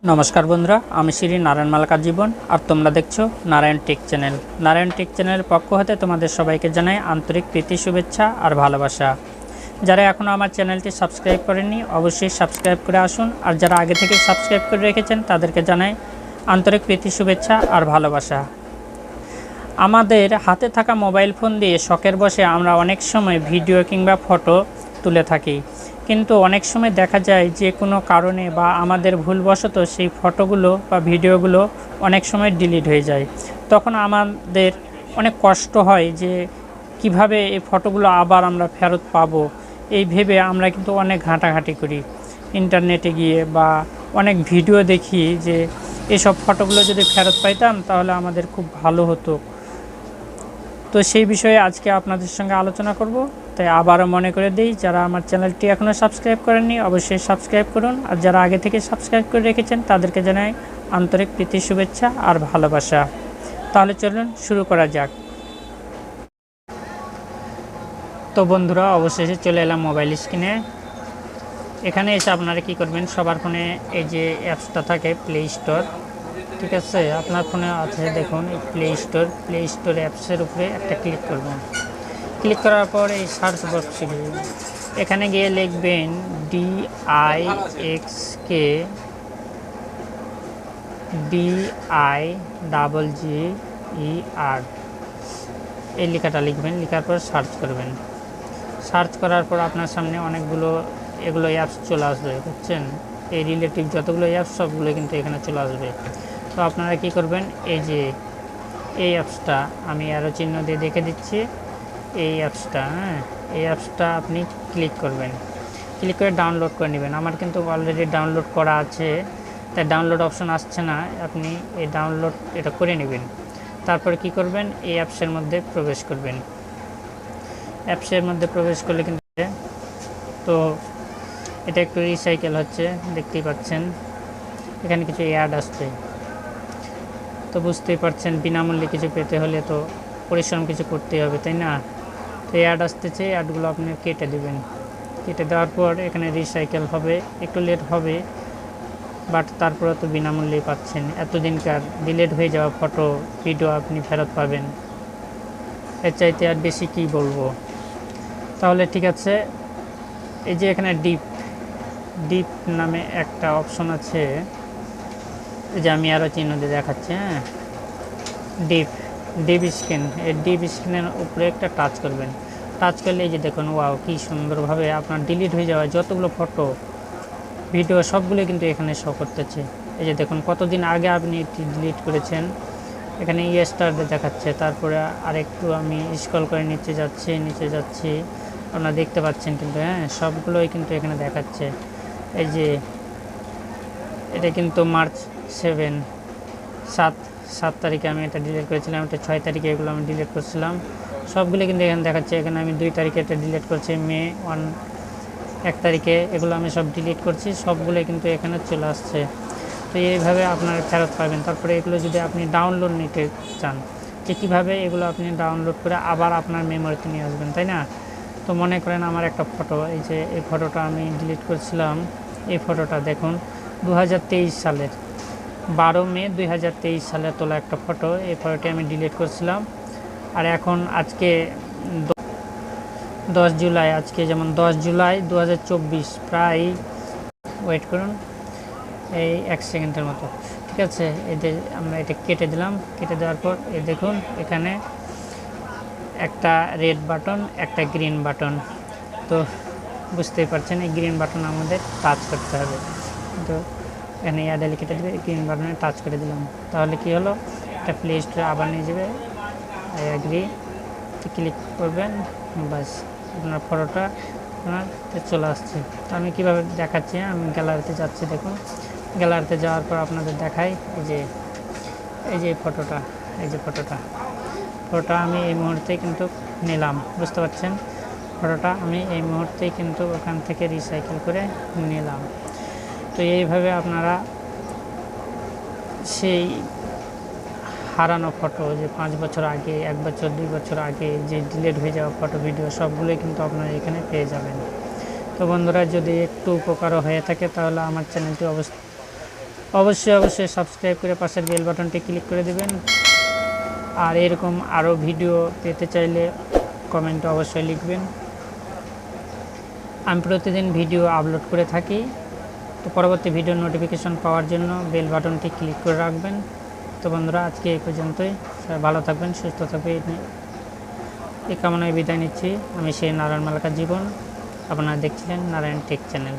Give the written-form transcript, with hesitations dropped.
নমস্কার বন্ধুরা, আমি শ্রী নারায়ণ মালাকার জীবন আর তোমরা দেখছো Narayan tech channel. Narayan tech চ্যানেলের পক্ষ হতে তোমাদের সবাইকে জানাই আন্তরিক প্রীতি, শুভেচ্ছা আর ভালোবাসা। যারা এখনও আমার চ্যানেলটি সাবস্ক্রাইব করেননি অবশ্যই সাবস্ক্রাইব করে আসুন, আর যারা আগে থেকে সাবস্ক্রাইব করে রেখেছেন তাদেরকে জানাই আন্তরিক প্রীতি, শুভেচ্ছা আর ভালোবাসা। আমাদের হাতে থাকা মোবাইল ফোন দিয়ে শখের বশে আমরা অনেক সময় ভিডিও কিংবা ফটো তুলে থাকি, কিন্তু অনেক সময় দেখা যায় যে কোনো কারণে বা আমাদের ভুলবশত সেই ফটোগুলো বা ভিডিওগুলো অনেক সময় ডিলিট হয়ে যায়। তখন আমাদের অনেক কষ্ট হয় যে কিভাবে এই ফটোগুলো আবার আমরা ফেরত পাবো। এই ভেবে আমরা কিন্তু অনেক ঘাঁটাঘাঁটি করি ইন্টারনেটে গিয়ে, বা অনেক ভিডিও দেখি যে এসব ফটোগুলো যদি ফেরত পাইতাম তাহলে আমাদের খুব ভালো হতো। তো সেই বিষয়ে আজকে আপনাদের সঙ্গে আলোচনা করব। তাই আবারও মনে করে দিই, যারা আমার চ্যানেলটি এখনও সাবস্ক্রাইব করেননি অবশ্যই সাবস্ক্রাইব করুন, আর যারা আগে থেকে সাবস্ক্রাইব করে রেখেছেন তাদেরকে জানাই আন্তরিক প্রীতি, শুভেচ্ছা আর ভালোবাসা। তাহলে চলুন শুরু করা যাক। তো বন্ধুরা, অবশেষে চলে এলাম মোবাইল স্ক্রিনে। এখানে এসে আপনারা কি করবেন, সবার ফোনে এই যে অ্যাপসটা থাকে প্লে স্টোর, ঠিক আছে, আপনার ফোনে আছে দেখুন এই প্লে স্টোর অ্যাপসের উপরে একটা ক্লিক করবেন। ক্লিক করার পর এই সার্চ বক্সে এখানে গিয়ে লিখবেন DIXKDIGGER, এই লেখাটা লিখবেন। লেখার পর সার্চ করবেন। সার্চ করার পর আপনার সামনে অনেকগুলো এগুলো অ্যাপস চলে আসবে, বুঝছেন। এই রিলেটিভ যতগুলো অ্যাপস সবগুলো কিন্তু এখানে চলে আসবে। তো আপনারা কি করবেন, এই যে এই অ্যাপসটা আমি অ্যারো চিহ্ন দিয়ে দেখে দিচ্ছি, এই অ্যাপসটা, এই অ্যাপসটা আপনি ক্লিক করবেন। ক্লিক করে ডাউনলোড করে নেবেন। আমার কিন্তু অলরেডি ডাউনলোড করা আছে, তাই ডাউনলোড অপশন আসছে না। আপনি এই ডাউনলোড এটা করে নেবেন। তারপরে কি করবেন, এই অ্যাপসের মধ্যে প্রবেশ করবেন। অ্যাপসের মধ্যে প্রবেশ করলে কিন্তু তো এটা একটু রিসাইকেল হচ্ছে, দেখতেই পাচ্ছেন। এখানে কিছু অ্যাড আসছে, তো বুঝতেই পারছেন বিনামূল্যে কিছু পেতে হলে তো পরিশ্রম কিছু করতেই হবে, তাই না। তো অ্যাড আসতেছে, অ্যাডগুলো আপনি কেটে দেবেন। কেটে দেওয়ার পর এখানে রিসাইকেল হবে, একটু লেট হবে, বাট তারপরে তো বিনামূল্যেই পাচ্ছেন। এতদিনকার ডিলিট হয়ে যাওয়া ফটো ভিডিও আপনি ফেরত পাবেন, এর চাইতে আর বেশি কি বলবো। তাহলে ঠিক আছে, এই যে এখানে ডিপ নামে একটা অপশন আছে, এই যে আমি আরও চিহ্ন দিয়ে দেখাচ্ছি, ডিপ স্ক্রিন। এই ডিপ স্ক্রিনের উপরে একটা টাচ করবেন। টাচ করলে এই যে দেখুন, ওয়াও কি সুন্দরভাবে আপনার ডিলিট হয়ে যাওয়া যতগুলো ফটো ভিডিও সবগুলো কিন্তু এখানে শো করতেছে। এই যে দেখুন কতদিন আগে আপনি এটি ডিলিট করেছেন, এখানে স্টার দেখাচ্ছে। তারপরে আরেকটু আমি স্ক্রল করে নিচে যাচ্ছি, আপনারা দেখতে পাচ্ছেন কিন্তু, সবগুলোই কিন্তু এখানে দেখাচ্ছে। এই যে এটা কিন্তু মার্চ 7 তারিখে আমি এটা ডিলিট করেছিলাম, এটা 6 তারিখে এগুলো আমি ডিলিট করছিলাম, সবগুলো কিন্তু এখানে দেখাচ্ছে। এখানে আমি 2 তারিখে এটা ডিলিট করছি, মে 1 তারিখে এগুলো আমি সব ডিলিট করছি, সবগুলো কিন্তু এখানে চলে আসছে। তো এইভাবে আপনারা ফেরত পাবেন। তারপরে এগুলো যদি আপনি ডাউনলোড নিতে চান, যে কীভাবে এগুলো আপনি ডাউনলোড করে আবার আপনার মেমোরিতে নিয়ে আসবেন, তাই না। তো মনে করেন আমার একটা ফটো, এই যে এই ফটোটা আমি ডিলিট করছিলাম, এই ফটোটা দেখুন 2023 সালের 12 মে 2023 সালে তোলা একটা ফটো। এই ফটোটি আমি ডিলিট করছিলাম। আর এখন আজকে 10 জুলাই, আজকে যেমন 10 জুলাই 2024, প্রায় ওয়েট করুন এই 1 সেকেন্ডের মতো, ঠিক আছে। এই যে আমরা এটা কেটে দিলাম। কেটে দেওয়ার পর এই দেখুন এখানে একটা রেড বাটন, একটা গ্রিন বাটন। তো বুঝতেই পারছেন এই গ্রিন বাটন আমাদের টাচ করতে হবে। তো এখানে অ্যাডালি কেটে দেবে, গ্রিন বাটনে টাচ করে দিলাম। তাহলে কি হলো, একটা প্লে স্টোরে আবার নিয়ে যাবে। আই অ্যাগ্রি ক্লিক করবেন, বাস আপনার ফটোটা আপনার চলে আসছে। তো আমি কীভাবে দেখাচ্ছি, আমি গ্যালারিতে যাচ্ছি। দেখুন গ্যালারিতে যাওয়ার পর আপনাদের দেখাই, এই যে ফটোটা আমি এই মুহূর্তেই কিন্তু নিলাম, বুঝতে পারছেন। ফটোটা আমি এই মুহূর্তেই কিন্তু ওখান থেকে রিসাইকেল করে নিলাম। তো এইভাবে আপনারা সেই হারানো ফটো, যে 5 বছর আগে, 1 বছর 2 বছর আগে যে ডিলিট হয়ে যাওয়া ফটো ভিডিও সবগুলোই কিন্তু আপনারা এখানে পেয়ে যাবেন। তো বন্ধুরা, যদি একটু উপকারও হয়ে থাকে তাহলে আমার চ্যানেলটি অবশ্যই সাবস্ক্রাইব করে পাশের বেল বাটনটি ক্লিক করে দেবেন। আর এরকম আরও ভিডিও পেতে চাইলে কমেন্টে অবশ্যই লিখবেন। আমি প্রতিদিন ভিডিও আপলোড করে থাকি, তো পরবর্তী ভিডিওর নোটিফিকেশন পাওয়ার জন্য বেল বাটনটি ক্লিক করে রাখবেন। তো বন্ধুরা, আজকে এই পর্যন্তই। সবাই ভালো থাকবেন, সুস্থ থাকবেন, এই কামনায় বিদায় নিচ্ছি। আমি সেই নারায়ণ মালাকার জীবন। আপনারা দেখছিলেন নারায়ণ টেক চ্যানেল।